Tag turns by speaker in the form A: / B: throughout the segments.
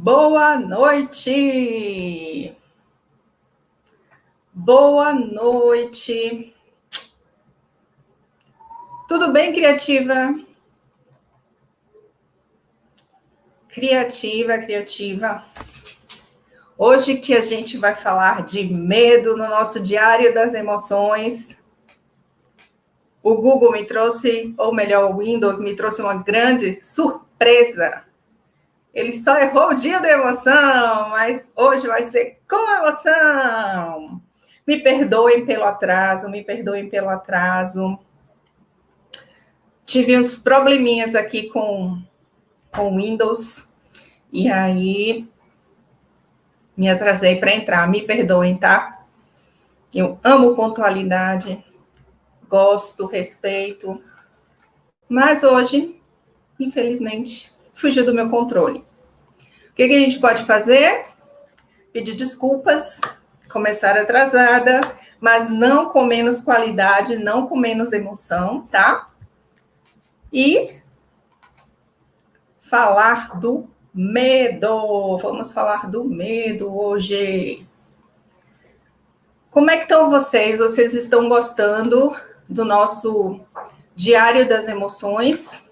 A: Boa noite! Boa noite! Tudo bem, criativa? Criativa. Hoje que a gente vai falar de medo no nosso Diário das Emoções. O Google me trouxe, ou melhor, o Windows me trouxe uma grande surpresa. Ele só errou o dia da emoção, mas hoje vai ser com emoção. Me perdoem pelo atraso. Tive uns probleminhas aqui com Windows, e aí me atrasei para entrar. Me perdoem, tá? Eu amo pontualidade, gosto, respeito, mas hoje, infelizmente, fugiu do meu controle. O que a gente pode fazer? Pedir desculpas, começar atrasada, mas não com menos qualidade, não com menos emoção, tá? E falar do medo. Vamos falar do medo hoje. Como é que estão vocês? Vocês estão gostando do nosso Diário das Emoções?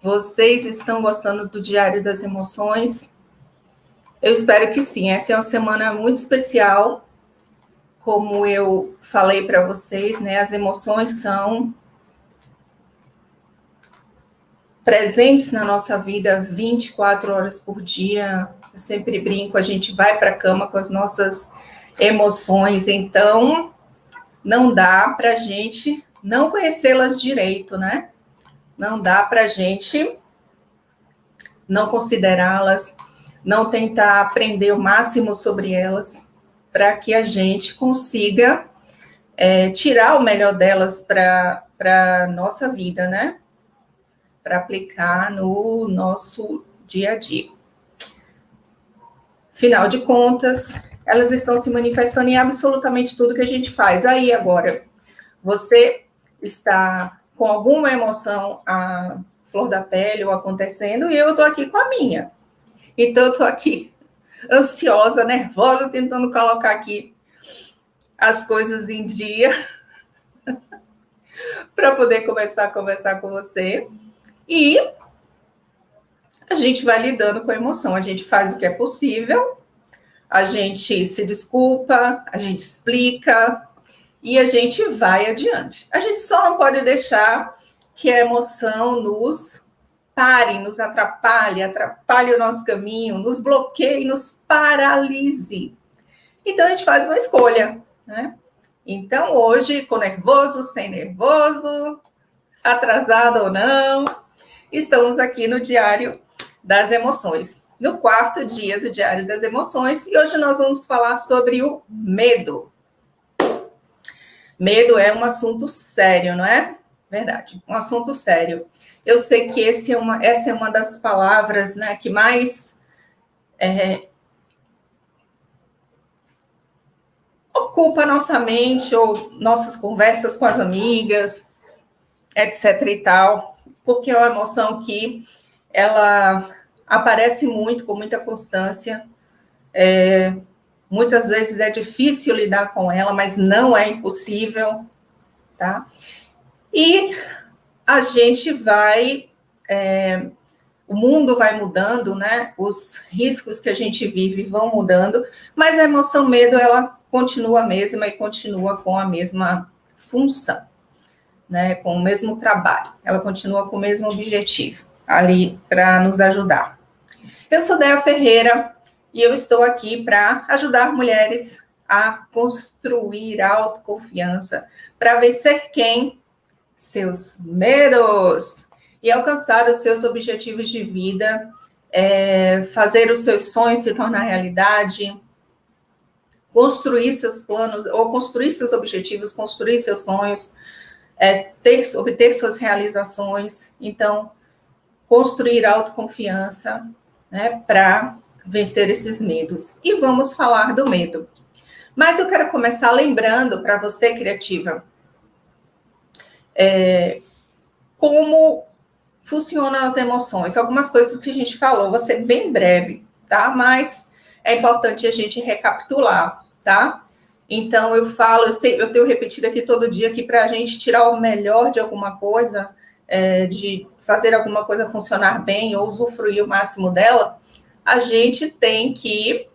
A: Vocês estão gostando do Diário das Emoções? Eu espero que sim. Essa é uma semana muito especial. Como eu falei para vocês, né? As emoções são presentes na nossa vida 24 horas por dia. Eu sempre brinco, a gente vai para a cama com as nossas emoções, então não dá para a gente não conhecê-las direito, né? Não dá para a gente não considerá-las, não tentar aprender o máximo sobre elas, para que a gente consiga tirar o melhor delas para a nossa vida, né? Para aplicar no nosso dia a dia. Afinal de contas, elas estão se manifestando em absolutamente tudo que a gente faz. Aí, agora, você está com alguma emoção à flor da pele ou acontecendo, e eu estou aqui com a minha. Então, eu estou aqui ansiosa, nervosa, tentando colocar aqui as coisas em dia para poder começar a conversar com você. E a gente vai lidando com a emoção. A gente faz o que é possível, a gente se desculpa, a gente explica e a gente vai adiante. A gente só não pode deixar que a emoção nos pare, nos atrapalhe o nosso caminho, nos bloqueie, nos paralise. Então, a gente faz uma escolha, né? Então, hoje, com nervoso, sem nervoso, atrasado ou não, estamos aqui no Diário das Emoções, no 4º dia do Diário das Emoções, e hoje nós vamos falar sobre o medo. Medo é um assunto sério, não é? Verdade, um assunto sério. Eu sei que essa é uma das palavras, né, que mais ocupa nossa mente, ou nossas conversas com as amigas, etc. e tal, porque é uma emoção que ela aparece muito, com muita constância. Muitas vezes é difícil lidar com ela, mas não é impossível, tá? E a gente vai... o mundo vai mudando, né? Os riscos que a gente vive vão mudando, mas a emoção medo, ela continua a mesma e continua com a mesma função, né? Com o mesmo trabalho. Ela continua com o mesmo objetivo, ali para nos ajudar. Eu sou Déa Ferreira e eu estou aqui para ajudar mulheres a construir autoconfiança, para vencer quem? Seus medos e alcançar os seus objetivos de vida, fazer os seus sonhos se tornar realidade, construir seus planos, ou construir seus objetivos, construir seus sonhos, obter suas realizações. Então, construir autoconfiança, né, para vencer esses medos. E vamos falar do medo. Mas eu quero começar lembrando para você, criativa, como funcionam as emoções? Algumas coisas que a gente falou, vou ser bem breve, tá? Mas é importante a gente recapitular, tá? Então, eu tenho repetido aqui todo dia que para a gente tirar o melhor de alguma coisa, de fazer alguma coisa funcionar bem ou usufruir o máximo dela, a gente tem que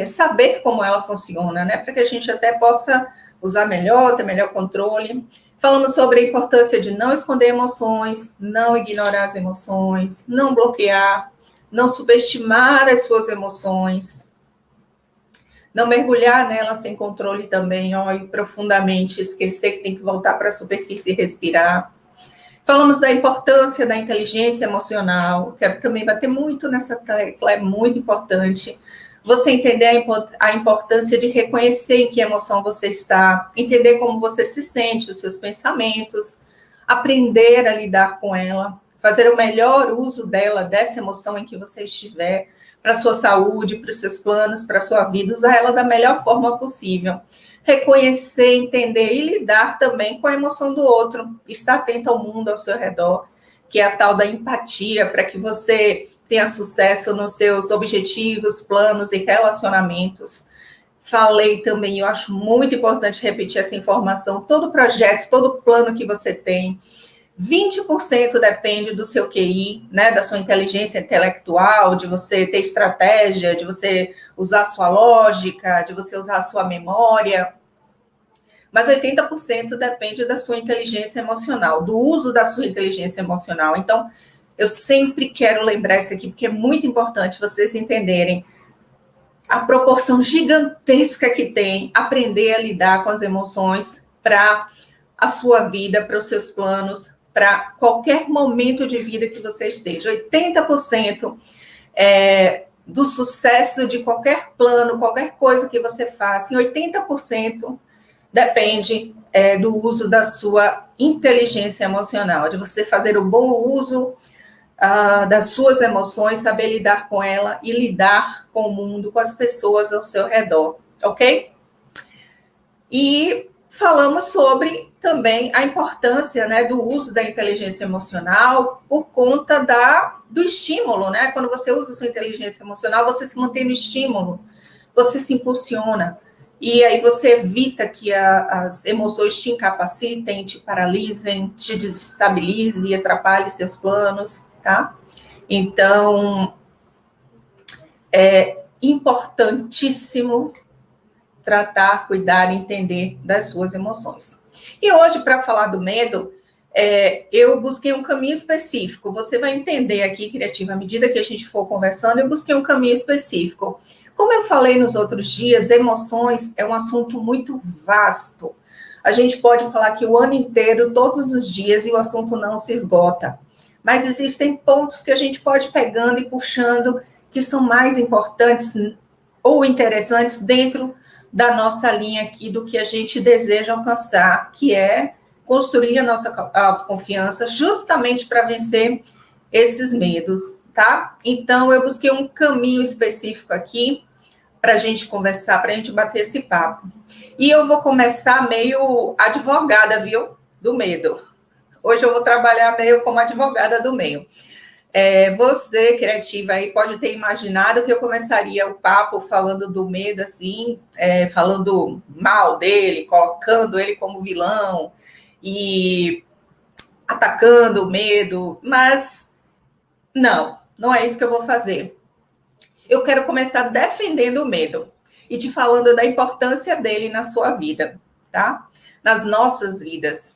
A: saber como ela funciona, né? Para que a gente até possa usar melhor, ter melhor controle. Falamos sobre a importância de não esconder emoções, não ignorar as emoções, não bloquear, não subestimar as suas emoções, não mergulhar nela sem controle também, e profundamente esquecer que tem que voltar para a superfície e respirar. Falamos da importância da inteligência emocional, quero também bater muito nessa tecla, é muito importante. Você entender a importância de reconhecer em que emoção você está, entender como você se sente, os seus pensamentos, aprender a lidar com ela, fazer o melhor uso dela, dessa emoção em que você estiver, para a sua saúde, para os seus planos, para a sua vida, usar ela da melhor forma possível. Reconhecer, entender e lidar também com a emoção do outro, estar atento ao mundo ao seu redor, que é a tal da empatia, para que você tenha sucesso nos seus objetivos, planos e relacionamentos. Falei também, eu acho muito importante repetir essa informação, todo projeto, todo plano que você tem, 20% depende do seu QI, né, da sua inteligência intelectual, de você ter estratégia, de você usar a sua lógica, de você usar a sua memória. Mas 80% depende da sua inteligência emocional, do uso da sua inteligência emocional. Então, eu sempre quero lembrar isso aqui, porque é muito importante vocês entenderem a proporção gigantesca que tem aprender a lidar com as emoções para a sua vida, para os seus planos, para qualquer momento de vida que você esteja. 80% do sucesso de qualquer plano, qualquer coisa que você faça, em 80% depende do uso da sua inteligência emocional, de você fazer o bom uso das suas emoções, saber lidar com ela e lidar com o mundo, com as pessoas ao seu redor, ok? E falamos sobre também a importância, né, do uso da inteligência emocional por conta do estímulo, né? Quando você usa a sua inteligência emocional, você se mantém no estímulo, você se impulsiona, e aí você evita que as emoções te incapacitem, te paralisem, te desestabilizem e atrapalhem seus planos, tá? Então, é importantíssimo tratar, cuidar e entender das suas emoções. E hoje, para falar do medo, eu busquei um caminho específico. Você vai entender aqui, Criativa, à medida que a gente for conversando, eu busquei um caminho específico. Como eu falei nos outros dias, emoções é um assunto muito vasto. A gente pode falar aqui o ano inteiro, todos os dias, e o assunto não se esgota. Mas existem pontos que a gente pode ir pegando e puxando, que são mais importantes ou interessantes dentro da nossa linha aqui, do que a gente deseja alcançar, que é construir a nossa autoconfiança, justamente para vencer esses medos, tá? Então, eu busquei um caminho específico aqui para a gente conversar, para a gente bater esse papo. E eu vou começar meio advogada, viu? Do medo. Hoje eu vou trabalhar meio como advogada do meio. Você, Criativa, aí pode ter imaginado que eu começaria o papo falando do medo, assim, falando mal dele, colocando ele como vilão e atacando o medo, mas não é isso que eu vou fazer. Eu quero começar defendendo o medo e te falando da importância dele na sua vida, tá? Nas nossas vidas.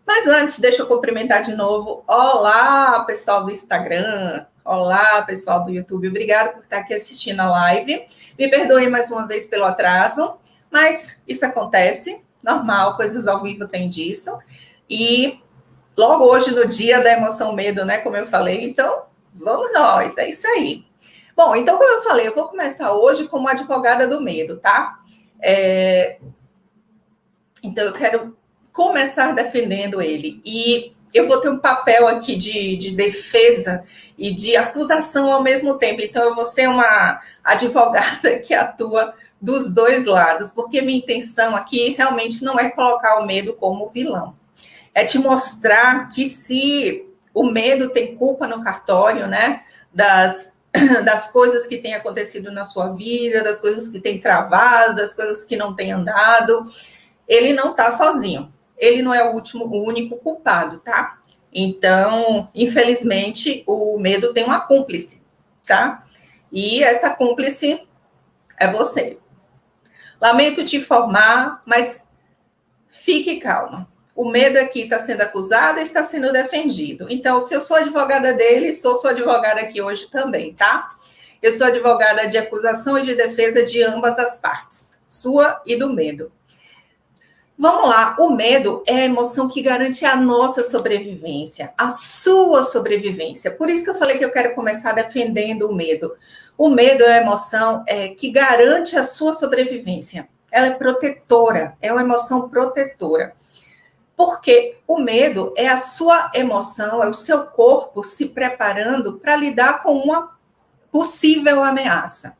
A: Mas antes, deixa eu cumprimentar de novo. Olá, pessoal do Instagram. Olá, pessoal do YouTube. Obrigada por estar aqui assistindo a live. Me perdoem mais uma vez pelo atraso, mas isso acontece. Normal, coisas ao vivo tem disso. E logo hoje, no dia da emoção medo, né? Como eu falei. Então, vamos nós. É isso aí. Bom, então, como eu falei, eu vou começar hoje como advogada do medo, tá? Então, eu quero começar defendendo ele. E eu vou ter um papel aqui de defesa e de acusação ao mesmo tempo. Então, eu vou ser uma advogada que atua dos dois lados, porque minha intenção aqui realmente não é colocar o medo como vilão. É te mostrar que se o medo tem culpa no cartório, né? Das coisas que têm acontecido na sua vida, das coisas que têm travado, das coisas que não têm andado. Ele não está sozinho. Ele não é o único culpado, tá? Então, infelizmente, o medo tem uma cúmplice, tá? E essa cúmplice é você. Lamento te informar, mas fique calma. O medo aqui está sendo acusado e está sendo defendido. Então, se eu sou advogada dele, sou sua advogada aqui hoje também, tá? Eu sou advogada de acusação e de defesa de ambas as partes, sua e do medo. Vamos lá, o medo é a emoção que garante a nossa sobrevivência, a sua sobrevivência. Por isso que eu falei que eu quero começar defendendo o medo. O medo é a emoção que garante a sua sobrevivência. Ela é protetora, é uma emoção protetora. Porque o medo é a sua emoção, é o seu corpo se preparando para lidar com uma possível ameaça.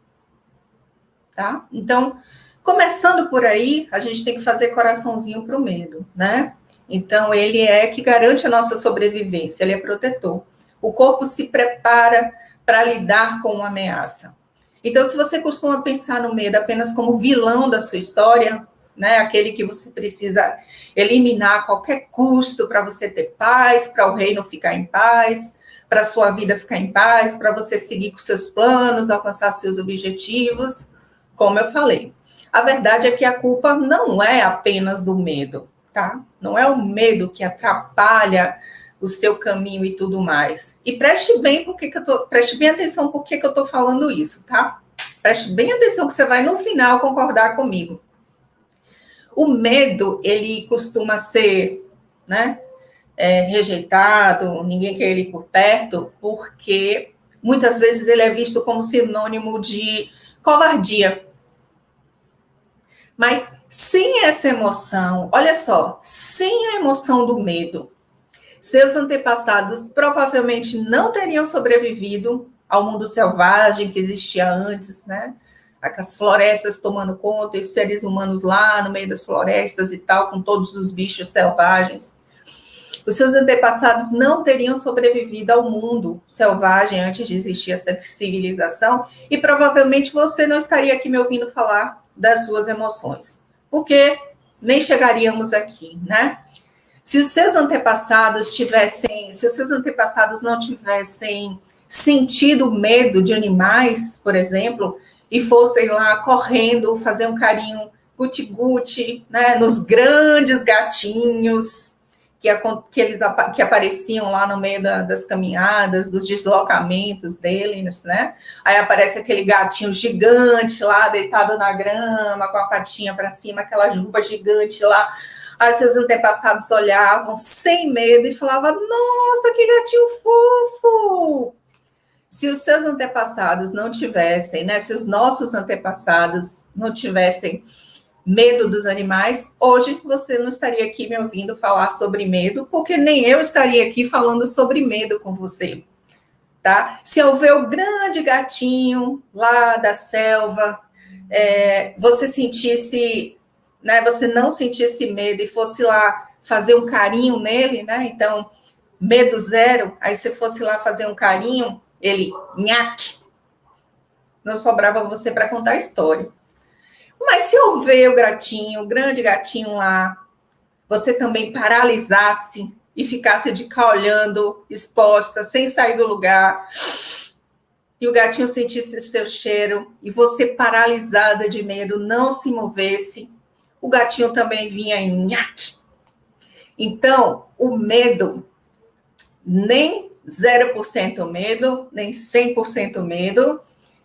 A: Tá? Então, começando por aí, a gente tem que fazer coraçãozinho para o medo, né? Então, ele é que garante a nossa sobrevivência, ele é protetor. O corpo se prepara para lidar com uma ameaça. Então, se você costuma pensar no medo apenas como vilão da sua história, né, aquele que você precisa eliminar a qualquer custo para você ter paz, para o reino ficar em paz, para a sua vida ficar em paz, para você seguir com seus planos, alcançar seus objetivos, como eu falei. A verdade é que a culpa não é apenas do medo, tá? Não é o medo que atrapalha o seu caminho e tudo mais. E preste bem atenção por que eu estou falando isso, tá? Preste bem atenção que você vai no final concordar comigo. O medo, ele costuma ser, né, rejeitado, ninguém quer ele por perto, porque muitas vezes ele é visto como sinônimo de covardia. Mas sem essa emoção, olha só, sem a emoção do medo, seus antepassados provavelmente não teriam sobrevivido ao mundo selvagem que existia antes, né? As florestas tomando conta, os seres humanos lá no meio das florestas e tal, com todos os bichos selvagens. Os seus antepassados não teriam sobrevivido ao mundo selvagem antes de existir essa civilização e provavelmente você não estaria aqui me ouvindo falar das suas emoções, porque nem chegaríamos aqui, né? Se os seus antepassados não tivessem sentido medo de animais, por exemplo, e fossem lá correndo, fazer um carinho guti-guti, né, nos grandes gatinhos que apareciam lá no meio das caminhadas, dos deslocamentos deles, né? Aí aparece aquele gatinho gigante lá, deitado na grama, com a patinha para cima, aquela juba gigante lá. Aí seus antepassados olhavam sem medo e falavam, nossa, que gatinho fofo! Se os seus antepassados não tivessem, né? Se os nossos antepassados não tivessem medo dos animais, hoje você não estaria aqui me ouvindo falar sobre medo, porque nem eu estaria aqui falando sobre medo com você, tá? Se houver o grande gatinho lá da selva, você sentisse, né, você não sentisse medo e fosse lá fazer um carinho nele, né? Então, medo zero, aí você fosse lá fazer um carinho, ele, nhaque, não sobrava você para contar a história. Mas se houver o grande gatinho lá, você também paralisasse e ficasse de cá olhando, exposta, sem sair do lugar, e o gatinho sentisse o seu cheiro, e você paralisada de medo, não se movesse, o gatinho também vinha em nhaque. Então, o medo, nem 0% medo, nem 100% medo,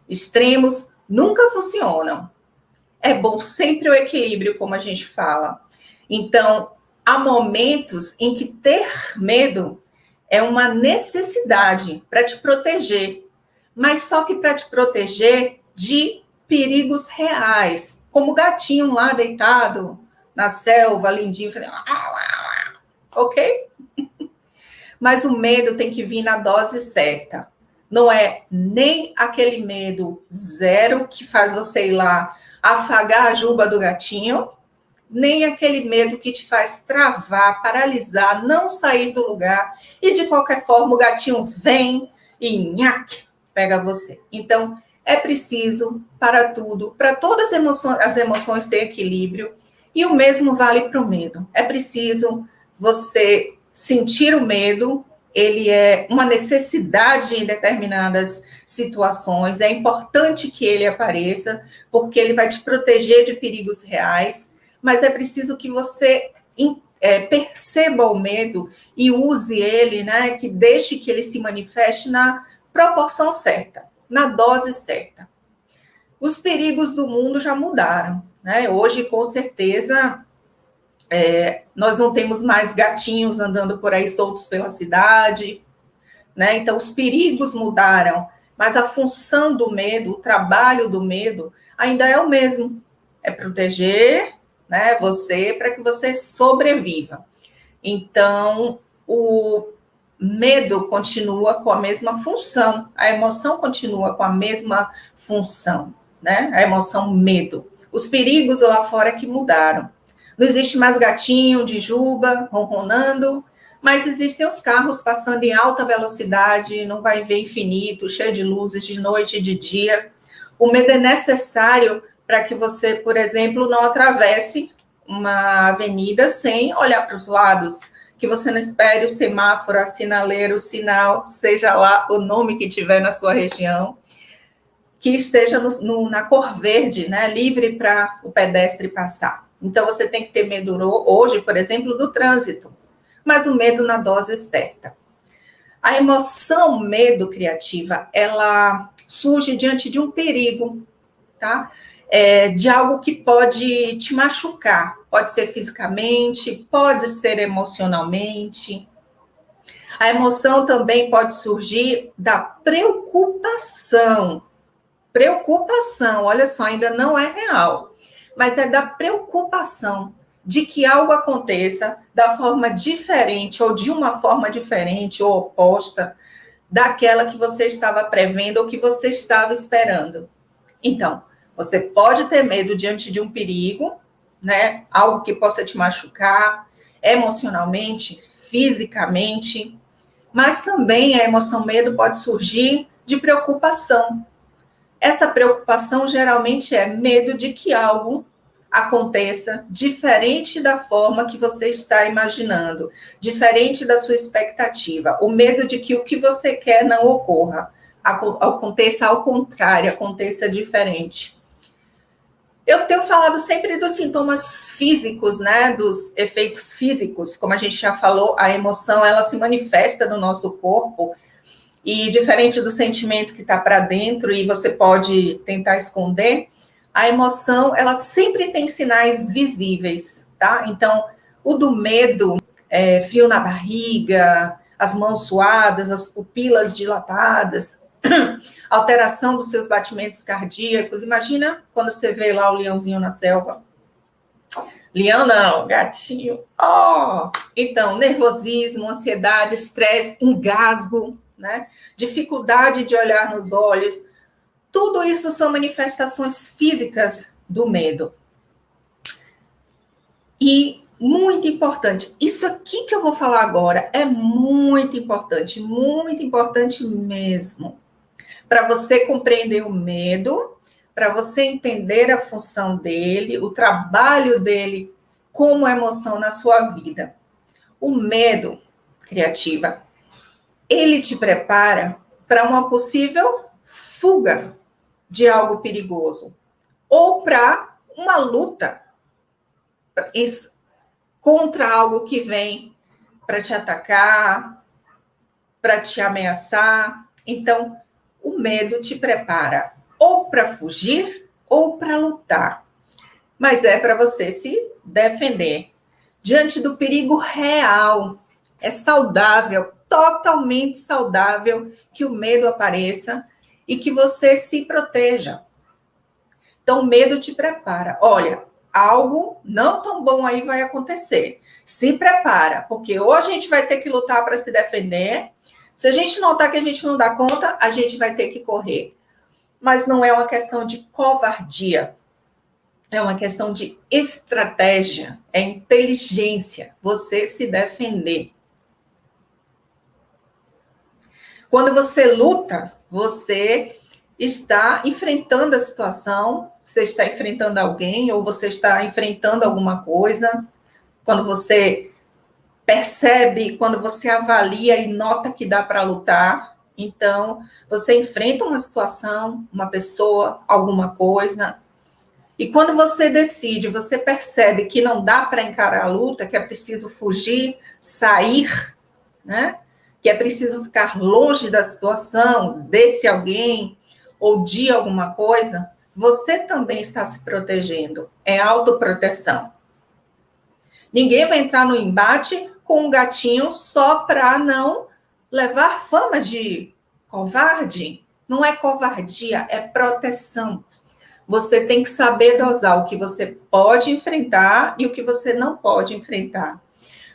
A: extremos nunca funcionam. É bom sempre o equilíbrio, como a gente fala. Então, há momentos em que ter medo é uma necessidade para te proteger, mas só que para te proteger de perigos reais, como o gatinho lá deitado na selva, lindinho, fazendo... ok? Mas o medo tem que vir na dose certa. Não é nem aquele medo zero que faz você ir lá afagar a juba do gatinho, nem aquele medo que te faz travar, paralisar, não sair do lugar, e de qualquer forma o gatinho vem e nhaque, pega você. Então, é preciso, para tudo, para todas as emoções ter equilíbrio, e o mesmo vale para o medo. É preciso você sentir o medo, ele é uma necessidade em determinadas situações, é importante que ele apareça, porque ele vai te proteger de perigos reais, mas é preciso que você perceba o medo e use ele, né, que deixe que ele se manifeste na proporção certa, na dose certa. Os perigos do mundo já mudaram, né? Hoje, com certeza, nós não temos mais gatinhos andando por aí soltos pela cidade, né? Então, os perigos mudaram, mas a função do medo, o trabalho do medo, ainda é o mesmo. É proteger, né, você para que você sobreviva. Então, o medo continua com a mesma função, a emoção continua com a mesma função, né? A emoção medo. Os perigos lá fora que mudaram. Não existe mais gatinho de juba ronronando, mas existem os carros passando em alta velocidade, não vai ver infinito, cheio de luzes de noite e de dia. O medo é necessário para que você, por exemplo, não atravesse uma avenida sem olhar para os lados, que você não espere o semáforo, a sinaleira, o sinal, seja lá o nome que tiver na sua região, que esteja na cor verde, né, livre para o pedestre passar. Então, você tem que ter medo hoje, por exemplo, do trânsito, mas o medo na dose certa. A emoção medo criativa, ela surge diante de um perigo, tá? De algo que pode te machucar, pode ser fisicamente, pode ser emocionalmente. A emoção também pode surgir da preocupação. Preocupação, olha só, ainda não é real, mas é da preocupação de que algo aconteça da forma diferente, ou de uma forma diferente, ou oposta, daquela que você estava prevendo ou que você estava esperando. Então, você pode ter medo diante de um perigo, né? Algo que possa te machucar emocionalmente, fisicamente, mas também a emoção medo pode surgir de preocupação. Essa preocupação geralmente é medo de que algo aconteça diferente da forma que você está imaginando, diferente da sua expectativa. O medo de que o que você quer não ocorra, aconteça ao contrário, aconteça diferente. Eu tenho falado sempre dos sintomas físicos, né, dos efeitos físicos, como a gente já falou, a emoção, ela se manifesta no nosso corpo, e diferente do sentimento que está para dentro e você pode tentar esconder, a emoção, ela sempre tem sinais visíveis, tá? Então, o do medo, frio na barriga, as mãos suadas, as pupilas dilatadas, alteração dos seus batimentos cardíacos. Imagina quando você vê lá o leãozinho na selva. Leão não, gatinho. Oh! Então, nervosismo, ansiedade, estresse, engasgo, né? Dificuldade de olhar nos olhos. Tudo isso são manifestações físicas do medo. E muito importante, isso aqui que eu vou falar agora é muito importante mesmo. Para você compreender o medo, para você entender a função dele, o trabalho dele como emoção na sua vida. O medo, criativa, ele te prepara para uma possível fuga de algo perigoso ou para uma luta contra algo que vem para te atacar, para te ameaçar. Então, o medo te prepara ou para fugir ou para lutar. Mas é para você se defender diante do perigo real. É saudável, totalmente saudável que o medo apareça e que você se proteja. Então, o medo te prepara. Olha, algo não tão bom aí vai acontecer. Se prepara, porque ou a gente vai ter que lutar para se defender. Se a gente notar que a gente não dá conta, a gente vai ter que correr. Mas não é uma questão de covardia. é uma questão de estratégia, é inteligência, você se defender. Quando você luta, você está enfrentando a situação, você está enfrentando alguém ou você está enfrentando alguma coisa. Quando você percebe, quando você avalia e nota que dá para lutar, então você enfrenta uma situação, uma pessoa, alguma coisa. E quando você decide, você percebe que não dá para encarar a luta, que é preciso fugir, sair, né? Que é preciso ficar longe da situação, desse alguém ou de alguma coisa, você também está se protegendo. É autoproteção. Ninguém vai entrar no embate com um gatinho só para não levar fama de covarde. Não é covardia, é proteção. Você tem que saber dosar o que você pode enfrentar e o que você não pode enfrentar.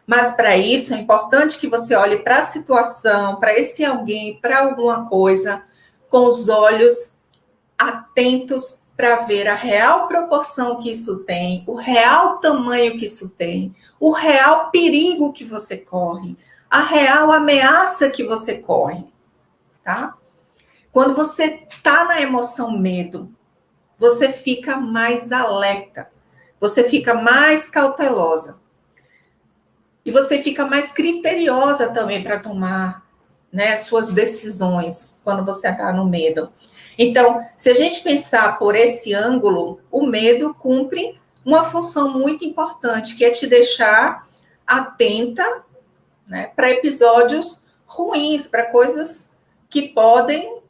A: Mas para isso é importante que você olhe para a situação, para esse alguém, para alguma coisa, com os olhos atentos para ver a real proporção que isso tem, o real tamanho que isso tem, o real perigo que você corre, a real ameaça que você corre, tá? Quando você tá na emoção medo, você fica mais alerta, você fica mais cautelosa. E você fica mais criteriosa também para tomar, né, suas decisões quando você está no medo. Então, se a gente pensar por esse ângulo, o medo cumpre uma função muito importante, que é te deixar atenta, né, para episódios ruins, para coisas que podem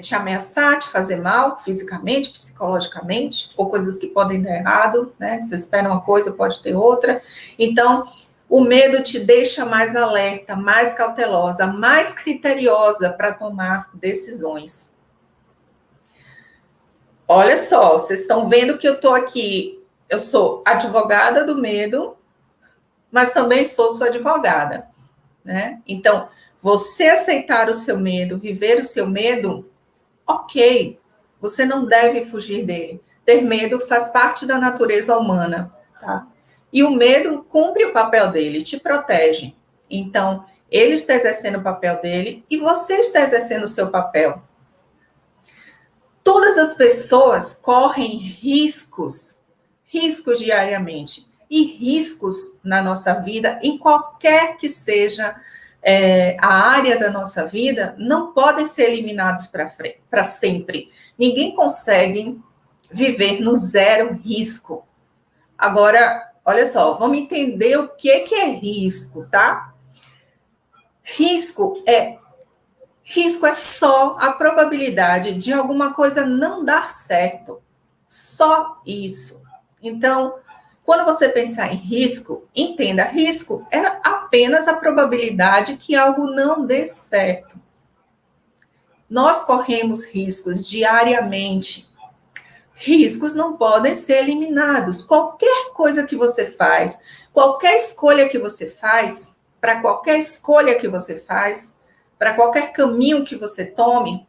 A: te ameaçar, te fazer mal, fisicamente, psicologicamente, ou coisas que podem dar errado, né? Você espera uma coisa, pode ter outra. Então, o medo te deixa mais alerta, mais cautelosa, mais criteriosa para tomar decisões. Olha só, vocês estão vendo que eu estou aqui, eu sou advogada do medo, mas também sou sua advogada, né? Então, você aceitar o seu medo, viver o seu medo, ok, você não deve fugir dele. Ter medo faz parte da natureza humana, tá? E o medo cumpre o papel dele, te protege. Então, ele está exercendo o papel dele e você está exercendo o seu papel. Todas as pessoas correm riscos diariamente. E riscos na nossa vida, em qualquer que seja a área da nossa vida, não podem ser eliminados para sempre. Ninguém consegue viver no zero risco. Agora, olha só, vamos entender o que é risco, tá? Risco é só a probabilidade de alguma coisa não dar certo. Só isso. Então, quando você pensar em risco, entenda, risco é apenas a probabilidade que algo não dê certo. Nós corremos riscos diariamente. Riscos não podem ser eliminados. Qualquer coisa que você faz, qualquer escolha que você faz, para qualquer escolha que você faz, para qualquer caminho que você tome,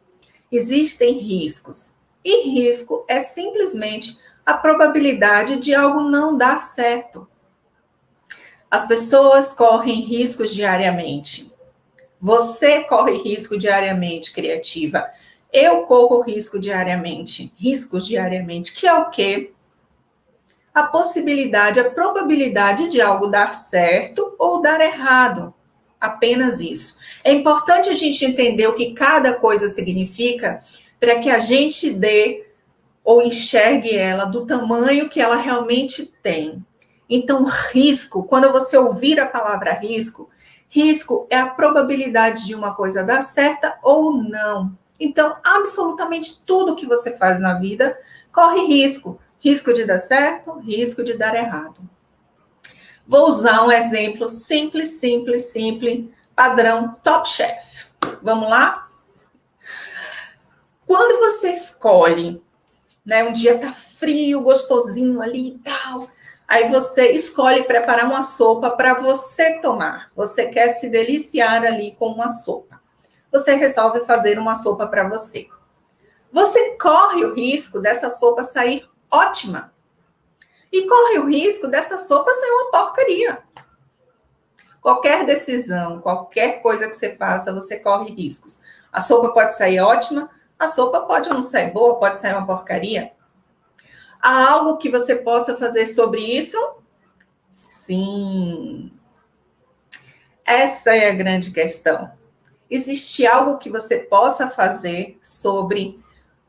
A: existem riscos. E risco é simplesmente a probabilidade de algo não dar certo. As pessoas correm riscos diariamente. Você corre risco diariamente, criativa. Eu corro risco diariamente, riscos diariamente, que é o quê? A possibilidade, a probabilidade de algo dar certo ou dar errado. Apenas isso. É importante a gente entender o que cada coisa significa para que a gente dê ou enxergue ela do tamanho que ela realmente tem. Então, risco, quando você ouvir a palavra risco, risco é a probabilidade de uma coisa dar certa ou não. Então, absolutamente tudo que você faz na vida corre risco. Risco de dar certo, risco de dar errado. Vou usar um exemplo simples, padrão Top Chef. Vamos lá? Quando você escolhe, né, um dia tá frio, gostosinho ali e tal, aí você escolhe preparar uma sopa para você tomar. Você quer se deliciar ali com uma sopa. Você resolve fazer uma sopa para você. Você corre o risco dessa sopa sair ótima, E corre o risco dessa sopa ser uma porcaria. Qualquer decisão, qualquer coisa que você faça, você corre riscos. A sopa pode sair ótima, a sopa pode não sair boa, pode sair uma porcaria. Há algo que você possa fazer sobre isso? Sim. Essa é a grande questão. Existe algo que você possa fazer sobre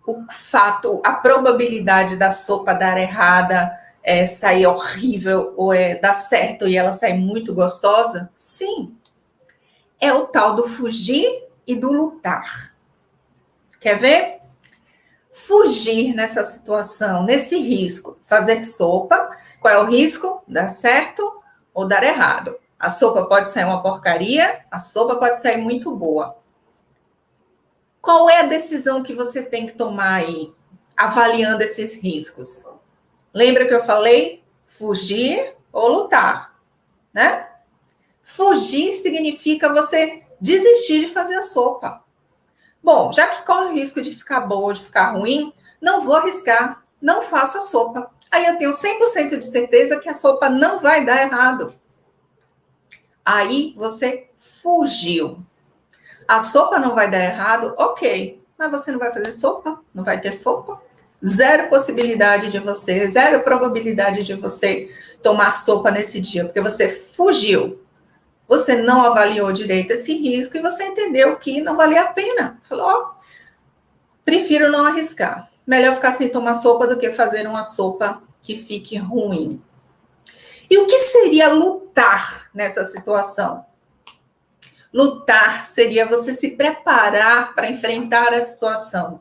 A: o fato, a probabilidade da sopa dar errada, sair horrível ou dar certo e ela sair muito gostosa? Sim. É o tal do fugir e do lutar. Quer ver? Fugir nessa situação, nesse risco. Fazer sopa, qual é o risco? Dar certo ou dar errado. A sopa pode sair uma porcaria, a sopa pode sair muito boa. Qual é a decisão que você tem que tomar aí, avaliando esses riscos? Lembra que eu falei? Fugir ou lutar, né? Fugir significa você desistir de fazer a sopa. Bom, já que corre o risco de ficar boa, de ficar ruim, não vou arriscar, não faço a sopa. Aí eu tenho 100% de certeza que a sopa não vai dar errado. Aí você fugiu. A sopa não vai dar errado, ok. Mas você não vai fazer sopa? Não vai ter sopa? Zero possibilidade de você, zero probabilidade de você tomar sopa nesse dia, porque você fugiu. Você não avaliou direito esse risco e você entendeu que não valia a pena. Falou, ó, prefiro não arriscar. Melhor ficar sem tomar sopa do que fazer uma sopa que fique ruim. E o que seria lutar nessa situação? Lutar seria você se preparar para enfrentar a situação.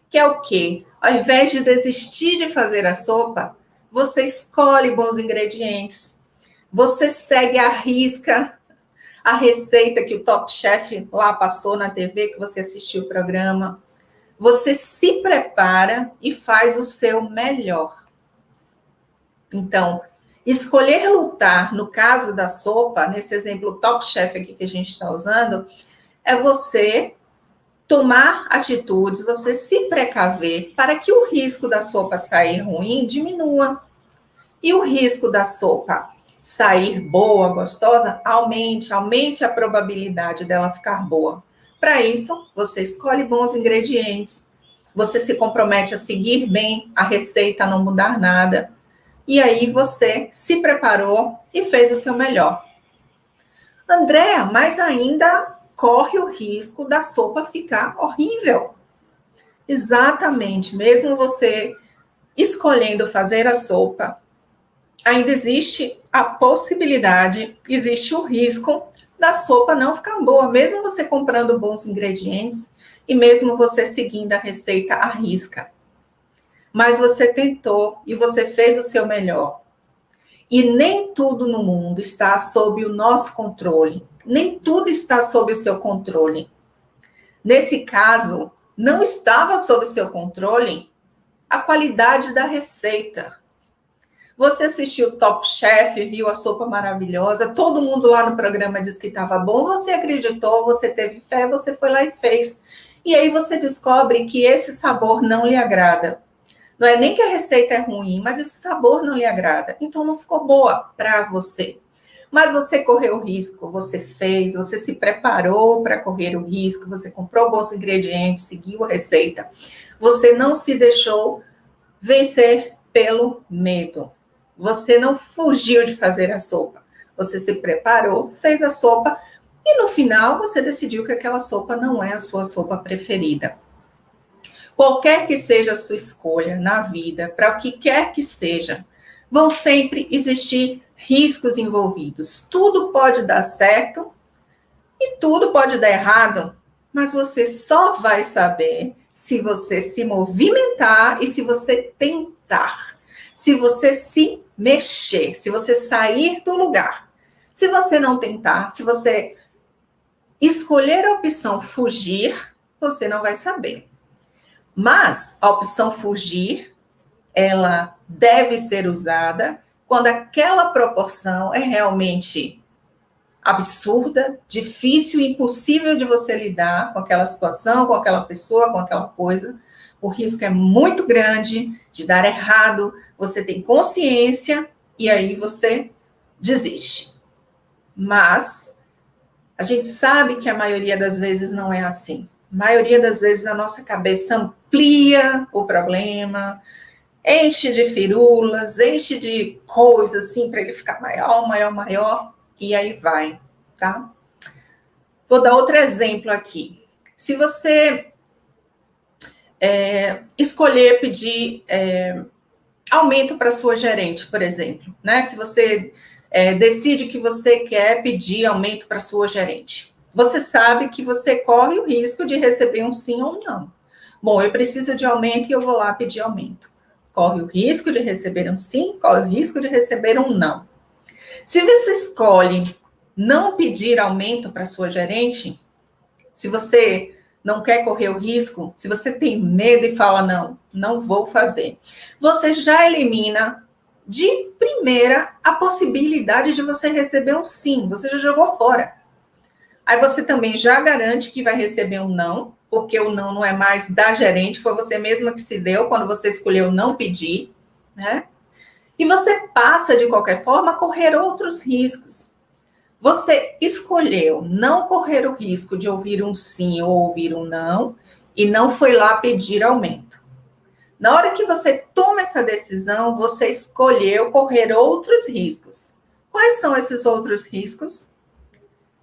A: Que é o quê? Ao invés de desistir de fazer a sopa, você escolhe bons ingredientes. Você segue à risca a receita que o Top Chef lá passou na TV, que você assistiu o programa. Você se prepara e faz o seu melhor. Então, escolher lutar, no caso da sopa, nesse exemplo Top Chef aqui que a gente está usando, é você tomar atitudes, você se precaver para que o risco da sopa sair ruim diminua. E o risco da sopa sair boa, gostosa, aumente a probabilidade dela ficar boa. Para isso, você escolhe bons ingredientes, você se compromete a seguir bem a receita, a não mudar nada. E aí você se preparou e fez o seu melhor. Andréa, mas ainda corre o risco da sopa ficar horrível. Exatamente, mesmo você escolhendo fazer a sopa, ainda existe a possibilidade, existe o risco da sopa não ficar boa, mesmo você comprando bons ingredientes e mesmo você seguindo a receita à risca. Mas você tentou e você fez o seu melhor. E nem tudo no mundo está sob o nosso controle. Nem tudo está sob o seu controle. Nesse caso, não estava sob o seu controle a qualidade da receita. Você assistiu o Top Chef, viu a sopa maravilhosa, todo mundo lá no programa disse que estava bom, você acreditou, você teve fé, você foi lá e fez. E aí você descobre que esse sabor não lhe agrada. Não é nem que a receita é ruim, mas esse sabor não lhe agrada. Então não ficou boa para você. Mas você correu o risco, você fez, você se preparou para correr o risco, você comprou bons ingredientes, seguiu a receita. Você não se deixou vencer pelo medo. Você não fugiu de fazer a sopa. Você se preparou, fez a sopa e no final você decidiu que aquela sopa não é a sua sopa preferida. Qualquer que seja a sua escolha na vida, para o que quer que seja, vão sempre existir riscos envolvidos. Tudo pode dar certo e tudo pode dar errado, mas você só vai saber se você se movimentar e se você tentar, se você se mexer, se você sair do lugar. Se você não tentar, se você escolher a opção fugir, você não vai saber. Mas a opção fugir, ela deve ser usada quando aquela proporção é realmente absurda, difícil, impossível de você lidar com aquela situação, com aquela pessoa, com aquela coisa. o risco é muito grande de dar errado, você tem consciência e aí você desiste. Mas a gente sabe que a maioria das vezes não é assim. A maioria das vezes a nossa cabeça amplia o problema, enche de firulas, enche de coisas assim para ele ficar maior, maior, maior, e aí vai, tá? Vou dar outro exemplo aqui. Se você escolher pedir aumento para sua gerente, por exemplo, né? Se você decide que você quer pedir aumento para sua gerente, você sabe que você corre o risco de receber um sim ou um não. Bom, eu preciso de aumento e eu vou lá pedir aumento. Corre o risco de receber um sim, corre o risco de receber um não. Se você escolhe não pedir aumento para sua gerente, se você não quer correr o risco, se você tem medo e fala, não vou fazer, você já elimina de primeira a possibilidade de você receber um sim, você já jogou fora. Aí você também já garante que vai receber um não, porque o não é mais da gerente, foi você mesma que se deu quando você escolheu não pedir, né? E você passa, de qualquer forma, a correr outros riscos. Você escolheu não correr o risco de ouvir um sim ou ouvir um não, e não foi lá pedir aumento. Na hora que você toma essa decisão, você escolheu correr outros riscos. Quais são esses outros riscos?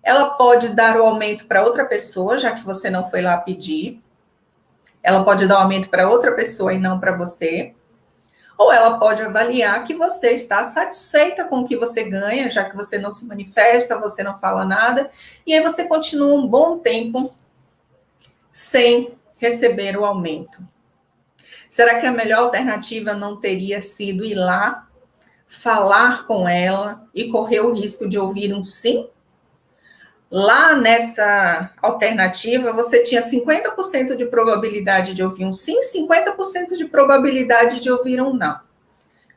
A: Ela pode dar o aumento para outra pessoa, já que você não foi lá pedir. Ela pode dar o aumento para outra pessoa e não para você. Ou ela pode avaliar que você está satisfeita com o que você ganha, já que você não se manifesta, você não fala nada, e aí você continua um bom tempo sem receber o aumento. Será que a melhor alternativa não teria sido ir lá, falar com ela e correr o risco de ouvir um sim? Lá nessa alternativa, você tinha 50% de probabilidade de ouvir um sim, 50% de probabilidade de ouvir um não.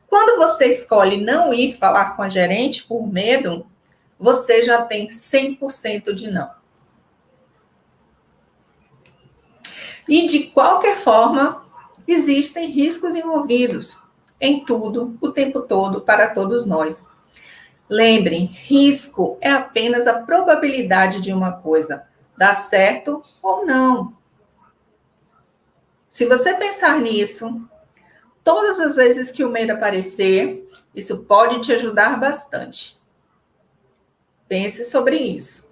A: Quando você escolhe não ir falar com a gerente por medo, você já tem 100% de não. E de qualquer forma, existem riscos envolvidos em tudo, o tempo todo, para todos nós. Lembrem, risco é apenas a probabilidade de uma coisa dar certo ou não. Se você pensar nisso, todas as vezes que o medo aparecer, isso pode te ajudar bastante. Pense sobre isso.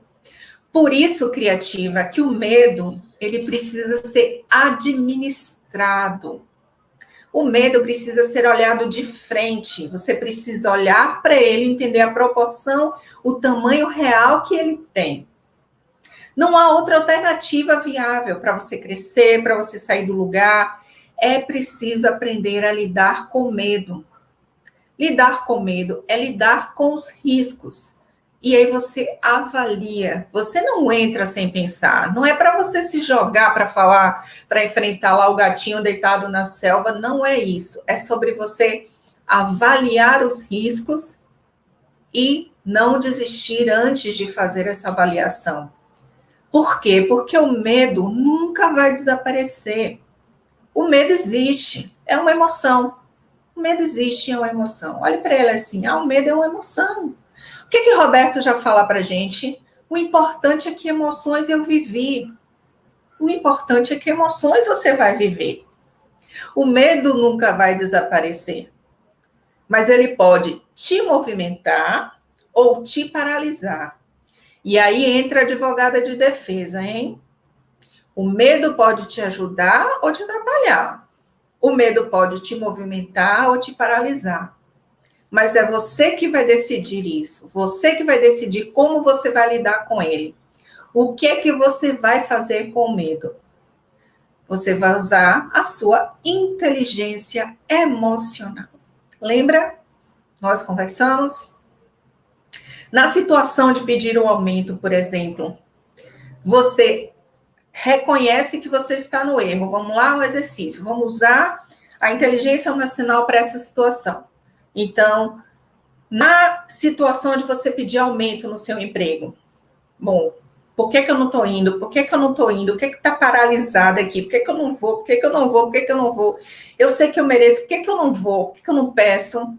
A: Por isso, criativa, que o medo, ele precisa ser administrado. O medo precisa ser olhado de frente. Você precisa olhar para ele, entender a proporção, o tamanho real que ele tem. Não há outra alternativa viável para você crescer, para você sair do lugar. É preciso aprender a lidar com medo. Lidar com medo é lidar com os riscos. E aí você avalia. Você não entra sem pensar. Não é para você se jogar para falar, para enfrentar lá o gatinho deitado na selva. Não é isso. É sobre você avaliar os riscos e não desistir antes de fazer essa avaliação. Por quê? Porque o medo nunca vai desaparecer. O medo existe. É uma emoção. O medo existe, é uma emoção. Olhe para ela assim, o medo é uma emoção. O que Roberto já fala para a gente? O importante é que emoções eu vivi. O importante é que emoções você vai viver. O medo nunca vai desaparecer. Mas ele pode te movimentar ou te paralisar. E aí entra a advogada de defesa, hein? O medo pode te ajudar ou te atrapalhar. O medo pode te movimentar ou te paralisar. Mas é você que vai decidir isso. Você que vai decidir como você vai lidar com ele. O que é que você vai fazer com o medo? Você vai usar a sua inteligência emocional. Lembra? Nós conversamos? Na situação de pedir um aumento, por exemplo, você reconhece que você está no erro. Vamos lá, um exercício. Vamos usar a inteligência emocional para essa situação. Então, na situação de você pedir aumento no seu emprego, bom, Por que eu não estou indo? Por que eu não estou indo? O que está paralisado aqui? Por que eu não vou? Por que eu não vou? Por que eu não vou? Eu sei que eu mereço. Por que eu não vou? Por que eu não peço?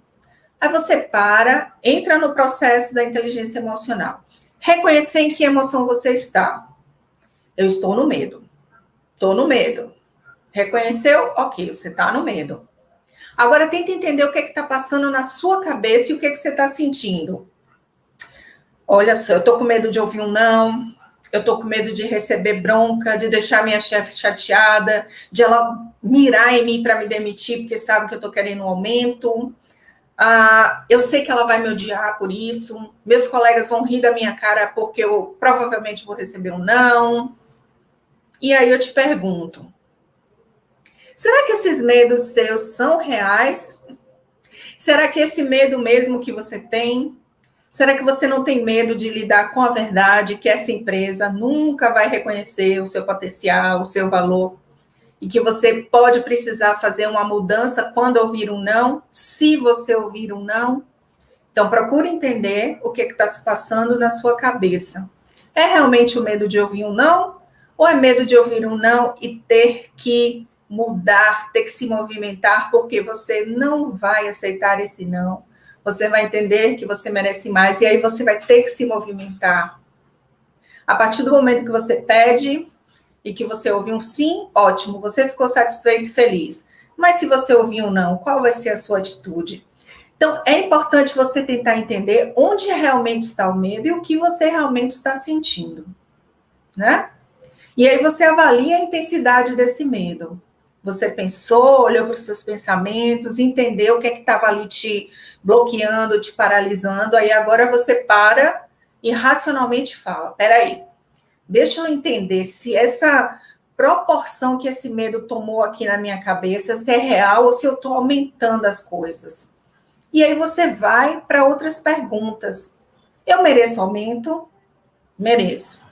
A: Aí você para, entra no processo da inteligência emocional. Reconhecer em que emoção você está. Eu estou no medo. Estou no medo. Reconheceu? Ok, você está no medo. Agora tenta entender o que está passando na sua cabeça e o que você está sentindo. Olha só, eu estou com medo de ouvir um não, eu estou com medo de receber bronca, de deixar minha chefe chateada, de ela mirar em mim para me demitir, porque sabe que eu estou querendo um aumento. Eu sei que ela vai me odiar por isso, meus colegas vão rir da minha cara porque eu provavelmente vou receber um não. E aí eu te pergunto, será que esses medos seus são reais? Será que esse medo mesmo que você tem? Será que você não tem medo de lidar com a verdade, que essa empresa nunca vai reconhecer o seu potencial, o seu valor? E que você pode precisar fazer uma mudança quando ouvir um não, se você ouvir um não? Então, procure entender o que está se passando na sua cabeça. É realmente o medo de ouvir um não? Ou é medo de ouvir um não e ter que mudar, ter que se movimentar, porque você não vai aceitar esse não? Você vai entender que você merece mais, e aí você vai ter que se movimentar. A partir do momento que você pede e que você ouve um sim, ótimo, você ficou satisfeito e feliz. Mas se você ouvir um não, qual vai ser a sua atitude? Então, é importante você tentar entender onde realmente está o medo e o que você realmente está sentindo, né? E aí você avalia a intensidade desse medo. Você pensou, olhou para os seus pensamentos, entendeu o que é que estava ali te bloqueando, te paralisando, aí agora você para e racionalmente fala, peraí, deixa eu entender se essa proporção que esse medo tomou aqui na minha cabeça, se é real ou se eu estou aumentando as coisas. E aí você vai para outras perguntas. Eu mereço aumento? Mereço.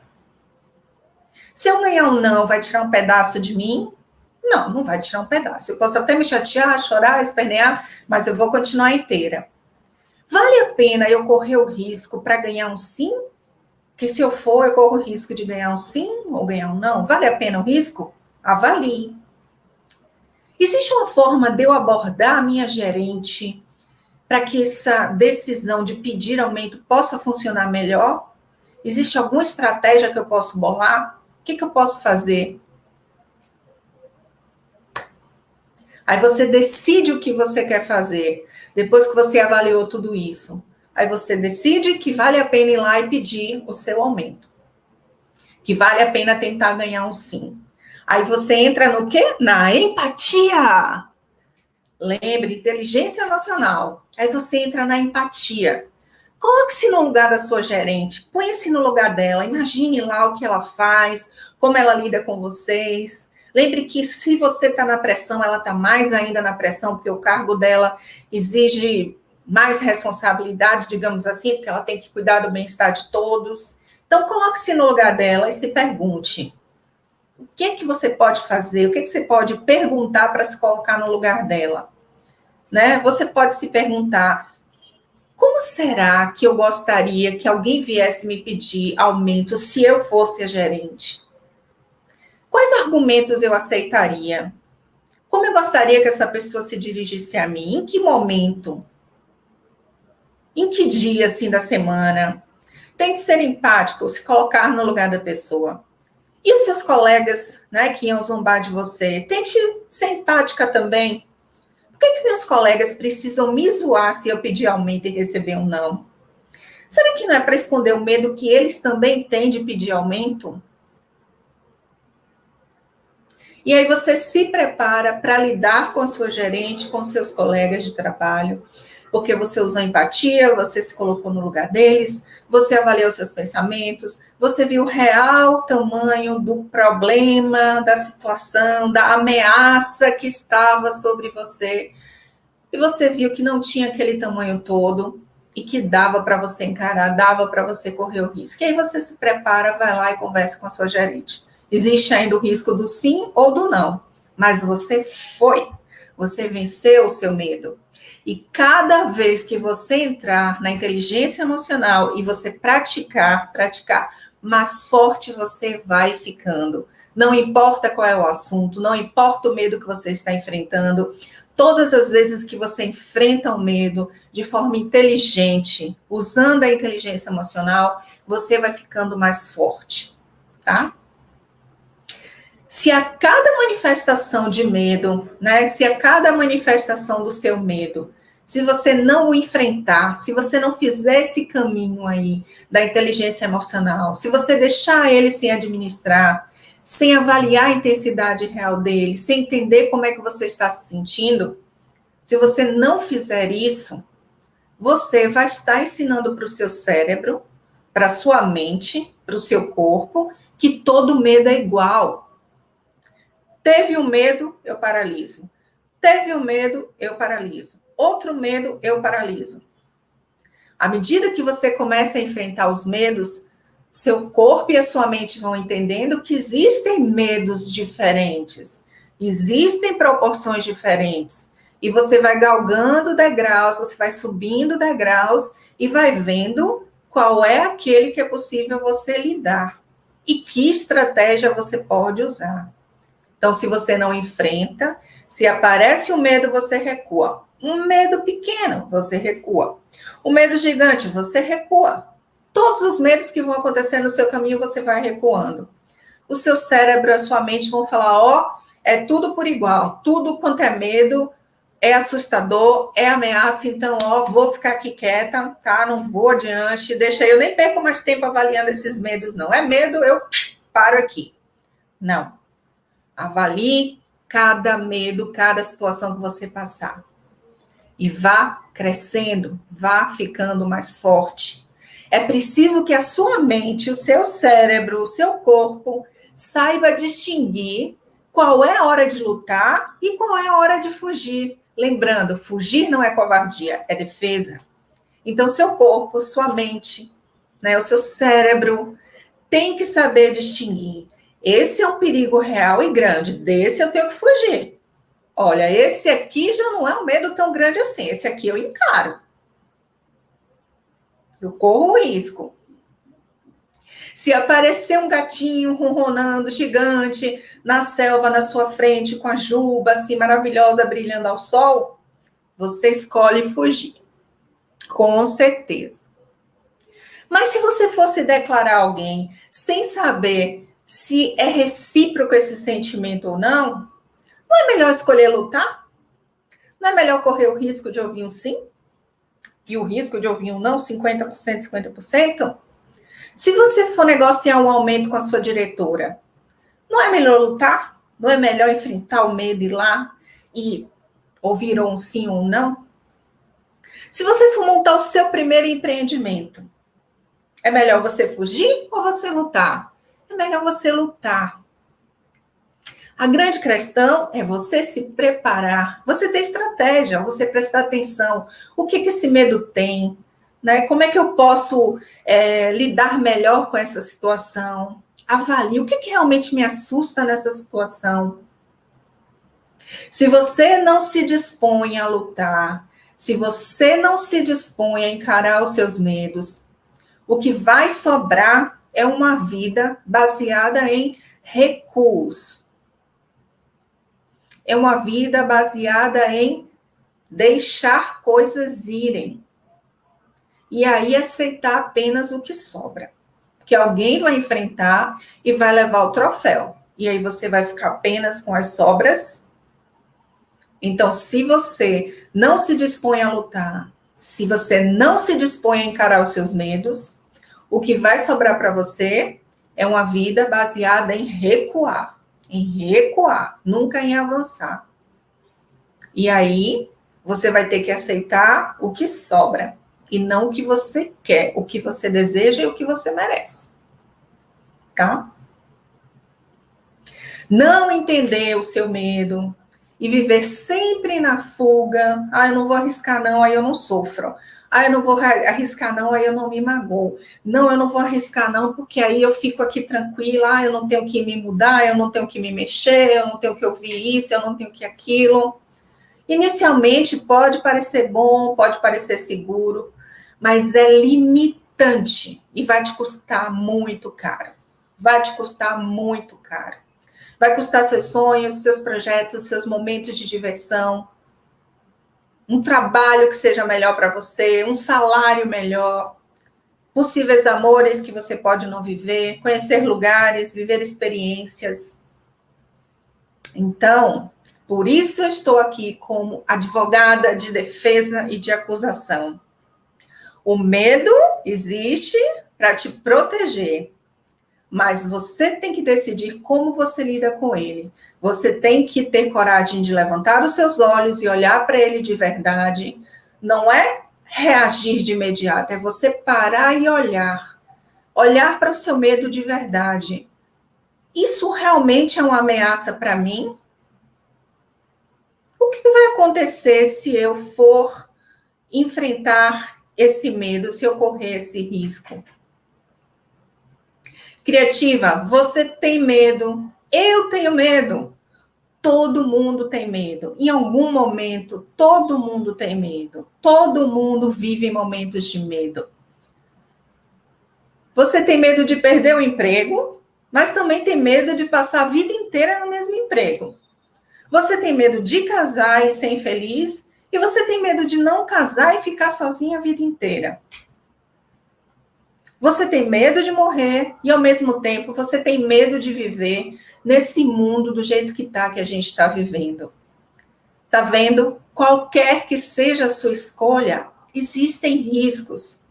A: Se eu ganhar um não, vai tirar um pedaço de mim? Não, não vai tirar um pedaço. Eu posso até me chatear, chorar, espernear, mas eu vou continuar inteira. Vale a pena eu correr o risco para ganhar um sim? Que se eu for, eu corro o risco de ganhar um sim ou ganhar um não? Vale a pena o risco? Avalie. Existe uma forma de eu abordar a minha gerente para que essa decisão de pedir aumento possa funcionar melhor? Existe alguma estratégia que eu posso bolar? O que eu posso fazer? Aí você decide o que você quer fazer, depois que você avaliou tudo isso. Aí você decide que vale a pena ir lá e pedir o seu aumento. Que vale a pena tentar ganhar um sim. Aí você entra no quê? Na empatia. Lembre, inteligência emocional. Aí você entra na empatia. Coloque-se no lugar da sua gerente, põe-se no lugar dela, imagine lá o que ela faz, como ela lida com vocês. Lembre que se você está na pressão, ela está mais ainda na pressão, porque o cargo dela exige mais responsabilidade, digamos assim, porque ela tem que cuidar do bem-estar de todos. Então, coloque-se no lugar dela e se pergunte, o que é que você pode fazer? O que é que você pode perguntar para se colocar no lugar dela? Né? Você pode se perguntar, como será que eu gostaria que alguém viesse me pedir aumento se eu fosse a gerente? Quais argumentos eu aceitaria? Como eu gostaria que essa pessoa se dirigisse a mim? Em que momento? Em que dia, assim, da semana? Tente ser empático, se colocar no lugar da pessoa. E os seus colegas, né, que iam zombar de você? Tente ser empática também. Por que meus colegas precisam me zoar se eu pedir aumento e receber um não? Será que não é para esconder o medo que eles também têm de pedir aumento? E aí você se prepara para lidar com a sua gerente, com seus colegas de trabalho, porque você usou empatia, você se colocou no lugar deles, você avaliou seus pensamentos, você viu o real tamanho do problema, da situação, da ameaça que estava sobre você, e você viu que não tinha aquele tamanho todo e que dava para você encarar, dava para você correr o risco. E aí você se prepara, vai lá e conversa com a sua gerente. Existe ainda o risco do sim ou do não, mas você foi, você venceu o seu medo. E cada vez que você entrar na inteligência emocional e você praticar mais forte você vai ficando. Não importa qual é o assunto, não importa o medo que você está enfrentando, todas as vezes que você enfrenta o medo de forma inteligente, usando a inteligência emocional, você vai ficando mais forte, tá? Se a cada manifestação de medo, né, se a cada manifestação do seu medo, se você não o enfrentar, se você não fizer esse caminho aí da inteligência emocional, se você deixar ele se administrar, sem avaliar a intensidade real dele, sem entender como é que você está se sentindo, se você não fizer isso, você vai estar ensinando para o seu cérebro, para a sua mente, para o seu corpo, que todo medo é igual. Teve o medo, eu paraliso. Teve o medo, eu paraliso. Outro medo, eu paraliso. À medida que você começa a enfrentar os medos, seu corpo e a sua mente vão entendendo que existem medos diferentes, existem proporções diferentes. E você vai galgando degraus, você vai subindo degraus e vai vendo qual é aquele que é possível você lidar. E que estratégia você pode usar. Então, se você não enfrenta, se aparece o medo, você recua. Um medo pequeno, você recua. O medo gigante, você recua. Todos os medos que vão acontecer no seu caminho, você vai recuando. O seu cérebro, a sua mente vão falar, ó, é tudo por igual. Tudo quanto é medo, é assustador, é ameaça. Então, ó, vou ficar aqui quieta, tá? Não vou adiante. Deixa eu nem perco mais tempo avaliando esses medos, não. É medo, eu paro aqui. Não. Avalie cada medo, cada situação que você passar. E vá crescendo, vá ficando mais forte. É preciso que a sua mente, o seu cérebro, o seu corpo saiba distinguir qual é a hora de lutar e qual é a hora de fugir. Lembrando, fugir não é covardia, é defesa. Então, seu corpo, sua mente, né, o seu cérebro tem que saber distinguir. Esse é um perigo real e grande, desse eu tenho que fugir. Olha, esse aqui já não é um medo tão grande assim, esse aqui eu encaro. Eu corro o risco. Se aparecer um gatinho ronronando gigante na selva na sua frente, com a juba assim maravilhosa brilhando ao sol, você escolhe fugir. Com certeza. Mas se você fosse declarar alguém sem saber se é recíproco esse sentimento ou não, não é melhor escolher lutar? Não é melhor correr o risco de ouvir um sim? E o risco de ouvir um não, 50%, 50%? Se você for negociar um aumento com a sua diretora, não é melhor lutar? Não é melhor enfrentar o medo e ir lá e ouvir um sim ou um não? Se você for montar o seu primeiro empreendimento, é melhor você fugir ou você lutar? É melhor você lutar. A grande questão é você se preparar, você ter estratégia, você prestar atenção. O que esse medo tem? Né? Como é que eu posso lidar melhor com essa situação? Avalie o que realmente me assusta nessa situação. Se você não se dispõe a lutar, se você não se dispõe a encarar os seus medos, o que vai sobrar é uma vida baseada em recuos. É uma vida baseada em deixar coisas irem. E aí aceitar apenas o que sobra. Que alguém vai enfrentar e vai levar o troféu. E aí você vai ficar apenas com as sobras. Então, se você não se dispõe a lutar, se você não se dispõe a encarar os seus medos, o que vai sobrar para você é uma vida baseada em recuar. Em recuar, nunca em avançar. E aí, você vai ter que aceitar o que sobra, e não o que você quer, o que você deseja e o que você merece. Tá? Não entender o seu medo e viver sempre na fuga. Ah, eu não vou arriscar não, aí eu não sofro. Ah, eu não vou arriscar não, aí eu não me magoo. Não, eu não vou arriscar não, porque aí eu fico aqui tranquila, ah, eu não tenho que me mudar, eu não tenho que me mexer, eu não tenho que ouvir isso, eu não tenho que aquilo. Inicialmente pode parecer bom, pode parecer seguro, mas é limitante. bastante e vai te custar muito caro. Vai te custar muito caro. Vai custar seus sonhos, seus projetos, seus momentos de diversão, um trabalho que seja melhor para você, um salário melhor, possíveis amores que você pode não viver, conhecer lugares, viver experiências. Então, por isso eu estou aqui como advogada de defesa e de acusação. O medo existe para te proteger, mas você tem que decidir como você lida com ele. Você tem que ter coragem de levantar os seus olhos e olhar para ele de verdade. Não é reagir de imediato, é você parar e olhar. Olhar para o seu medo de verdade. Isso realmente é uma ameaça para mim? O que vai acontecer se eu for enfrentar esse medo, se eu correr esse risco? Criativa, você tem medo, eu tenho medo, todo mundo tem medo. Em algum momento, todo mundo tem medo. Todo mundo vive momentos de medo. Você tem medo de perder o emprego, mas também tem medo de passar a vida inteira no mesmo emprego. Você tem medo de casar e ser infeliz, e você tem medo de não casar e ficar sozinha a vida inteira. Você tem medo de morrer e, ao mesmo tempo, você tem medo de viver nesse mundo do jeito que a gente está vivendo. Tá vendo? Qualquer que seja a sua escolha, existem riscos.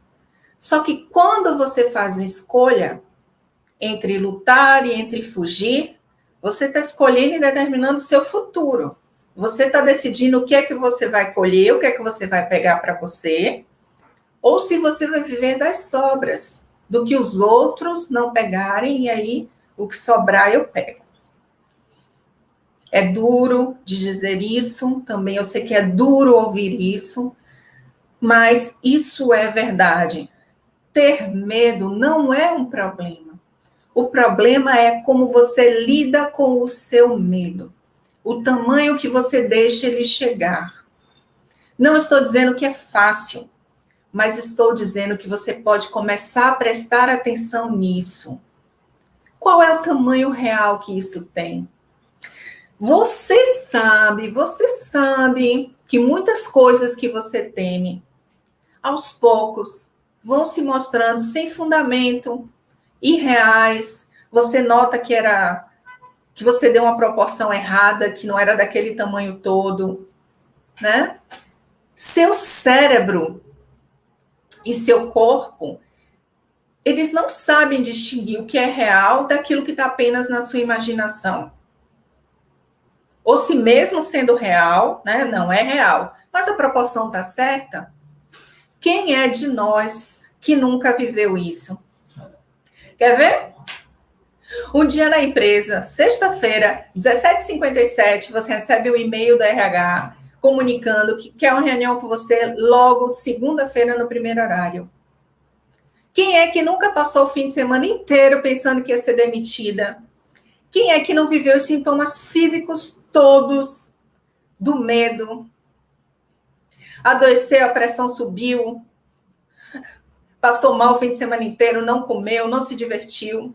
A: Só que quando você faz uma escolha entre lutar e entre fugir, você está escolhendo e determinando o seu futuro. Você está decidindo o que é que você vai colher, o que é que você vai pegar para você, ou se você vai viver das sobras, do que os outros não pegarem, e aí o que sobrar eu pego. É duro de dizer isso, também eu sei que é duro ouvir isso, mas isso é verdade. Ter medo não é um problema. O problema é como você lida com o seu medo, o tamanho que você deixa ele chegar. Não estou dizendo que é fácil, mas estou dizendo que você pode começar a prestar atenção nisso. Qual é o tamanho real que isso tem? Você sabe que muitas coisas que você teme, aos poucos, vão se mostrando sem fundamento, irreais. Você nota que você deu uma proporção errada, que não era daquele tamanho todo, né? Seu cérebro e seu corpo, eles não sabem distinguir o que é real daquilo que está apenas na sua imaginação. Ou se mesmo sendo real, né, não é real, mas a proporção está certa. Quem é de nós que nunca viveu isso? Quer ver? Um dia na empresa, sexta-feira, 17h57, você recebe um e-mail do RH comunicando que quer uma reunião com você logo segunda-feira no primeiro horário. Quem é que nunca passou o fim de semana inteiro pensando que ia ser demitida? Quem é que não viveu os sintomas físicos todos do medo? Adoeceu, a pressão subiu, passou mal o fim de semana inteiro, não comeu, não se divertiu.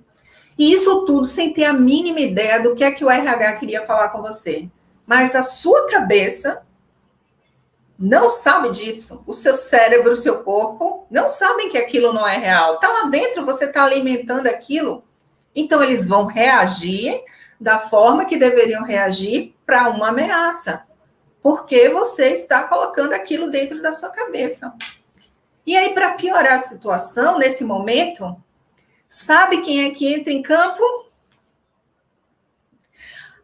A: E isso tudo sem ter a mínima ideia do que é que o RH queria falar com você. Mas a sua cabeça não sabe disso. O seu cérebro, o seu corpo, não sabem que aquilo não é real. Está lá dentro, você está alimentando aquilo. Então, eles vão reagir da forma que deveriam reagir para uma ameaça. Porque você está colocando aquilo dentro da sua cabeça. E aí, para piorar a situação, nesse momento, sabe quem é que entra em campo?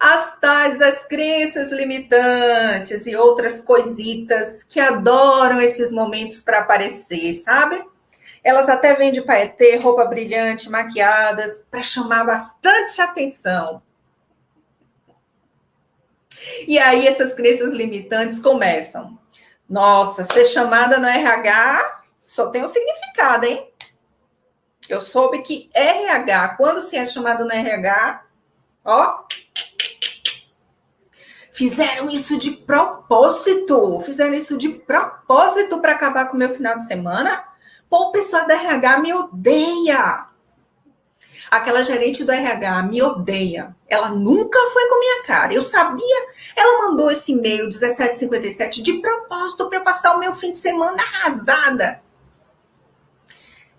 A: As tais das crenças limitantes e outras coisitas que adoram esses momentos para aparecer, sabe? Elas até vêm de paetê, roupa brilhante, maquiadas, para chamar bastante atenção. E aí essas crenças limitantes começam. Nossa, ser chamada no RH só tem um significado, hein? Eu soube que RH, quando se é chamado no RH, ó, fizeram isso de propósito para acabar com o meu final de semana, Pô, o pessoal do RH me odeia. Aquela gerente do RH me odeia. Ela nunca foi com minha cara. Eu sabia. Ela mandou esse e-mail 17h57 de propósito para eu passar o meu fim de semana arrasada.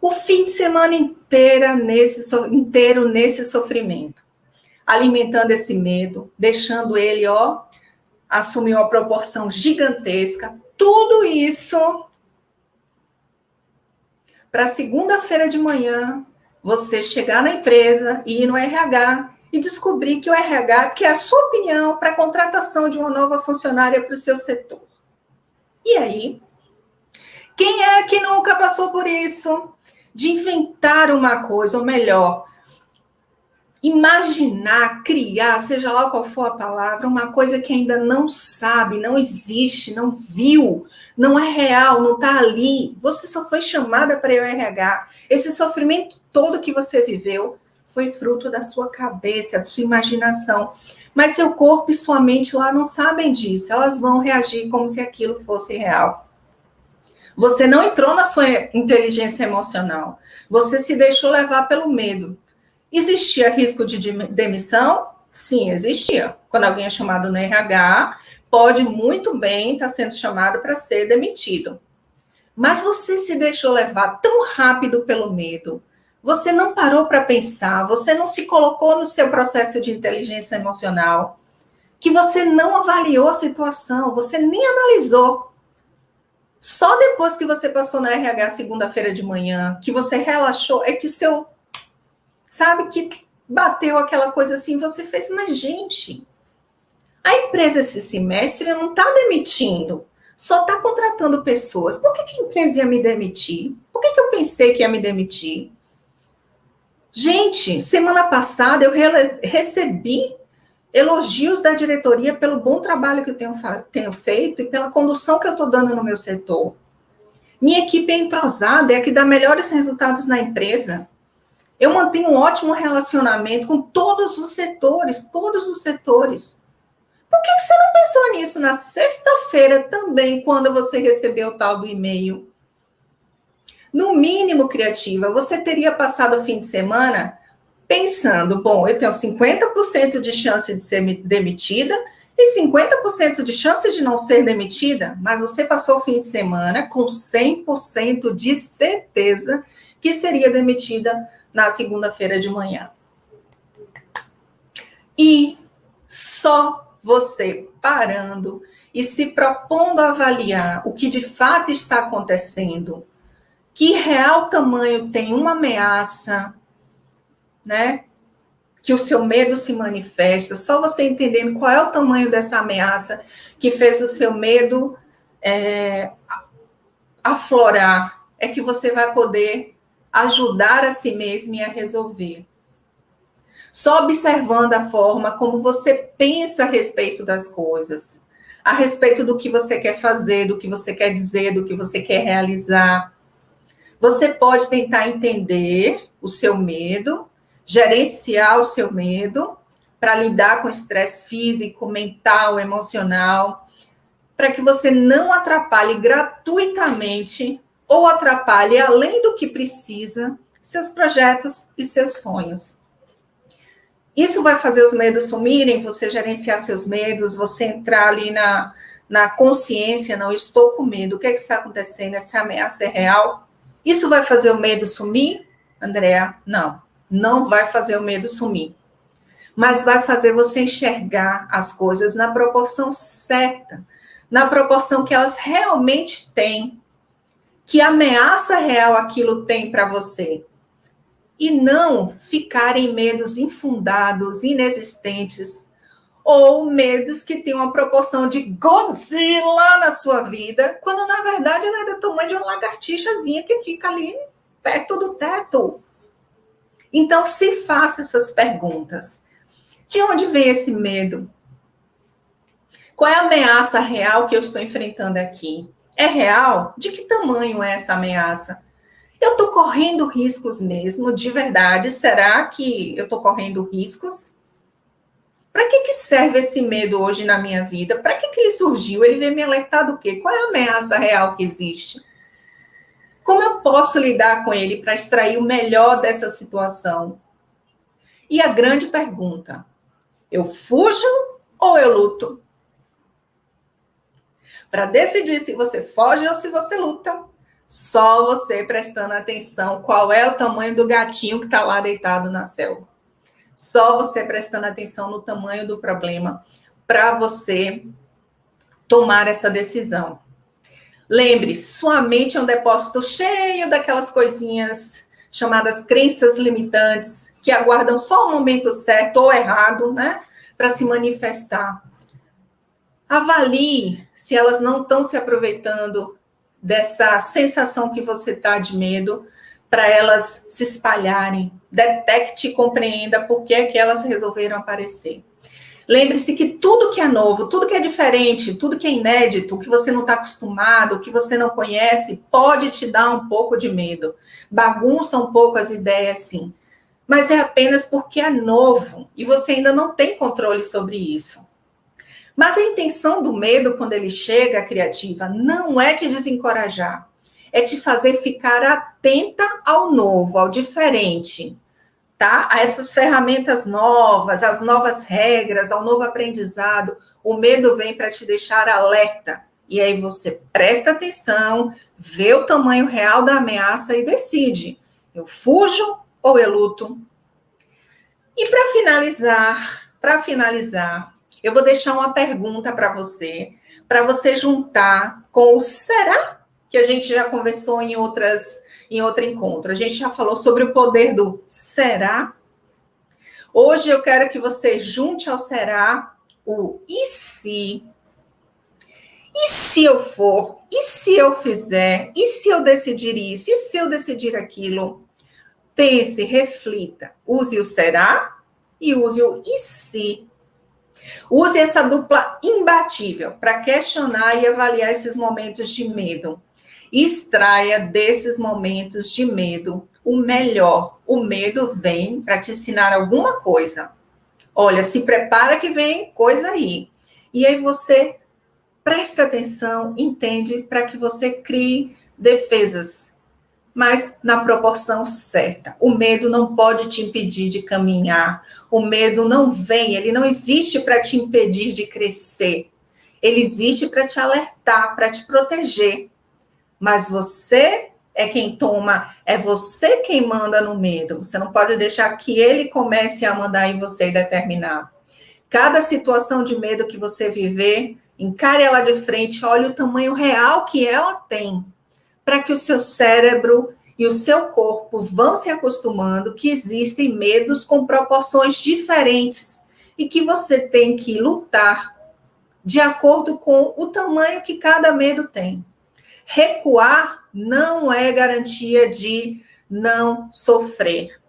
A: O fim de semana inteiro nesse sofrimento. Alimentando esse medo, deixando ele, assumir uma proporção gigantesca. Tudo isso para segunda-feira de manhã, você chegar na empresa e ir no RH e descobrir que o RH quer a sua opinião para a contratação de uma nova funcionária para o seu setor. E aí? Quem é que nunca passou por isso? De inventar uma coisa, ou melhor, imaginar, criar, seja lá qual for a palavra, uma coisa que ainda não sabe, não existe, não viu, não é real, não está ali. Você só foi chamada para o RH. Esse sofrimento todo que você viveu foi fruto da sua cabeça, da sua imaginação. Mas seu corpo e sua mente lá não sabem disso. Elas vão reagir como se aquilo fosse real. Você não entrou na sua inteligência emocional. Você se deixou levar pelo medo. Existia risco de demissão? Sim, existia. Quando alguém é chamado no RH, pode muito bem estar sendo chamado para ser demitido. Mas você se deixou levar tão rápido pelo medo, você não parou para pensar, você não se colocou no seu processo de inteligência emocional, que você não avaliou a situação, você nem analisou. Só depois que você passou na RH segunda-feira de manhã, que você relaxou, é que sabe, que bateu aquela coisa assim, você fez, mas gente, a empresa esse semestre não está demitindo, só está contratando pessoas. Por que a empresa ia me demitir? Por que eu pensei que ia me demitir? Gente, semana passada eu recebi elogios da diretoria pelo bom trabalho que eu tenho feito e pela condução que eu estou dando no meu setor. Minha equipe é entrosada, é a que dá melhores resultados na empresa. Eu mantenho um ótimo relacionamento com todos os setores, todos os setores. Por que você não pensou nisso na sexta-feira também, quando você recebeu o tal do e-mail? No mínimo, criativa, você teria passado o fim de semana pensando, bom, eu tenho 50% de chance de ser demitida e 50% de chance de não ser demitida, mas você passou o fim de semana com 100% de certeza que seria demitida na segunda-feira de manhã. E só você parando e se propondo a avaliar o que de fato está acontecendo, que real tamanho tem uma ameaça, né? Que o seu medo se manifesta, só você entendendo qual é o tamanho dessa ameaça que fez o seu medo aflorar, é que você vai poder ajudar a si mesmo e a resolver. Só observando a forma como você pensa a respeito das coisas, a respeito do que você quer fazer, do que você quer dizer, do que você quer realizar. Você pode tentar entender o seu medo, gerenciar o seu medo, para lidar com o estresse físico, mental, emocional, para que você não atrapalhe gratuitamente ou atrapalhe além do que precisa seus projetos e seus sonhos. Isso vai fazer os medos sumirem, você gerenciar seus medos, você entrar ali na consciência, não, estou com medo, o que está acontecendo? Essa ameaça é real? Isso vai fazer o medo sumir, Andréa? Não, não vai fazer o medo sumir. Mas vai fazer você enxergar as coisas na proporção certa, na proporção que elas realmente têm, que ameaça real aquilo tem para você. E não ficar em medos infundados, inexistentes, ou medos que têm uma proporção de Godzilla na sua vida, quando na verdade ela é do tamanho de uma lagartixazinha que fica ali perto do teto. Então, se faça essas perguntas. De onde vem esse medo? Qual é a ameaça real que eu estou enfrentando aqui? É real? De que tamanho é essa ameaça? Eu estou correndo riscos mesmo, de verdade? Será que eu estou correndo riscos? Para que serve esse medo hoje na minha vida? Para que ele surgiu? Ele veio me alertar do quê? Qual é a ameaça real que existe? Como eu posso lidar com ele para extrair o melhor dessa situação? E a grande pergunta, eu fujo ou eu luto? Para decidir se você foge ou se você luta, só você prestando atenção qual é o tamanho do gatinho que está lá deitado na selva. Só você prestando atenção no tamanho do problema para você tomar essa decisão. Lembre-se, sua mente é um depósito cheio daquelas coisinhas chamadas crenças limitantes, que aguardam só o momento certo ou errado, né, para se manifestar. Avalie se elas não estão se aproveitando dessa sensação que você está de medo para elas se espalharem. Detecte e compreenda por que é que elas resolveram aparecer. Lembre-se que tudo que é novo, tudo que é diferente, tudo que é inédito, que você não está acostumado, que você não conhece, pode te dar um pouco de medo. Bagunça um pouco as ideias, sim. Mas é apenas porque é novo e você ainda não tem controle sobre isso. Mas a intenção do medo, quando ele chega, criativa, não é te desencorajar. É te fazer ficar atenta ao novo, ao diferente. Tá? A essas ferramentas novas, as novas regras, ao novo aprendizado, o medo vem para te deixar alerta. E aí você presta atenção, vê o tamanho real da ameaça e decide, eu fujo ou eu luto? E para finalizar, eu vou deixar uma pergunta para você juntar com o será, que a gente já conversou em outro encontro. A gente já falou sobre o poder do será. Hoje eu quero que você junte ao será o e se? E se eu for? E se eu fizer? E se eu decidir isso? E se eu decidir aquilo? Pense, reflita. Use o será e use o e se. Use essa dupla imbatível para questionar e avaliar esses momentos de medo. Extraia desses momentos de medo o melhor. O medo vem para te ensinar alguma coisa. Olha, se prepara que vem coisa aí. E aí você presta atenção, entende, para que você crie defesas, mas na proporção certa. O medo não pode te impedir de caminhar. O medo não vem, ele não existe para te impedir de crescer. Ele existe para te alertar, para te proteger. Mas você é quem toma, é você quem manda no medo. Você não pode deixar que ele comece a mandar em você e determinar. Cada situação de medo que você viver, encare ela de frente, olhe o tamanho real que ela tem, para que o seu cérebro e o seu corpo vão se acostumando que existem medos com proporções diferentes e que você tem que lutar de acordo com o tamanho que cada medo tem. Recuar não é garantia de não sofrer.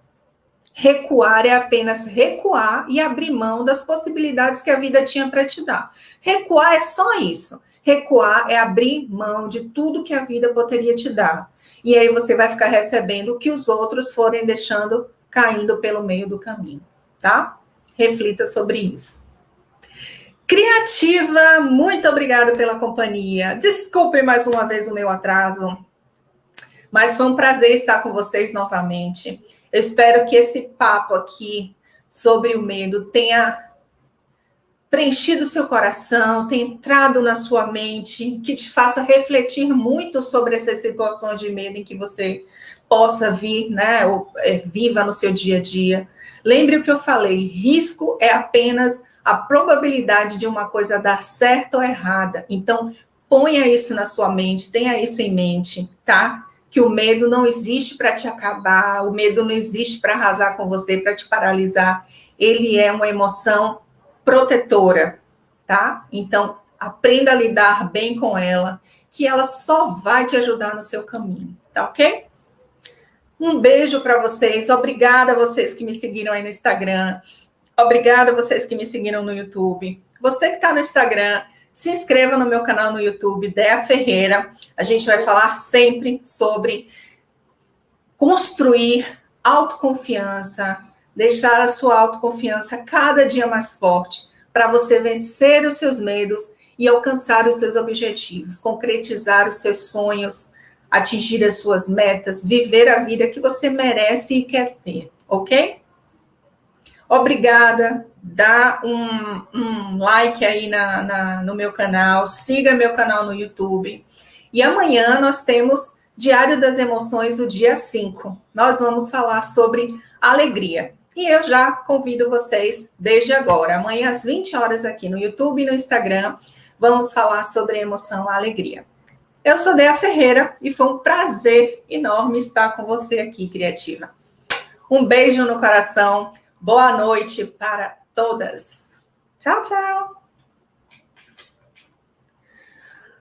A: Recuar é apenas recuar e abrir mão das possibilidades que a vida tinha para te dar. Recuar é só isso. Recuar é abrir mão de tudo que a vida poderia te dar. E aí você vai ficar recebendo o que os outros forem deixando caindo pelo meio do caminho, tá? Reflita sobre isso. Criativa, muito obrigada pela companhia. Desculpem mais uma vez o meu atraso, mas foi um prazer estar com vocês novamente. Eu espero que esse papo aqui sobre o medo tenha preenchido seu coração, tenha entrado na sua mente, que te faça refletir muito sobre essas situações de medo em que você possa vir, né, ou viva no seu dia a dia. Lembre o que eu falei, risco é apenas a probabilidade de uma coisa dar certo ou errada. Então, ponha isso na sua mente, tenha isso em mente, tá? Que o medo não existe para te acabar, o medo não existe para arrasar com você, para te paralisar. Ele é uma emoção protetora, tá? Então, aprenda a lidar bem com ela, que ela só vai te ajudar no seu caminho, tá ok? Um beijo para vocês, obrigada a vocês que me seguiram aí no Instagram, obrigada a vocês que me seguiram no YouTube. Você que está no Instagram, se inscreva no meu canal no YouTube, Dea Ferreira. A gente vai falar sempre sobre construir autoconfiança, deixar a sua autoconfiança cada dia mais forte, para você vencer os seus medos e alcançar os seus objetivos, concretizar os seus sonhos, atingir as suas metas, viver a vida que você merece e quer ter, ok? Obrigada, dá um like aí no meu canal, siga meu canal no YouTube. E amanhã nós temos Diário das Emoções, o dia 5. Nós vamos falar sobre alegria. E eu já convido vocês desde agora, amanhã às 20 horas aqui no YouTube e no Instagram, vamos falar sobre a emoção a alegria. Eu sou Dea Ferreira e foi um prazer enorme estar com você aqui, criativa. Um beijo no coração, boa noite para todas. Tchau, tchau.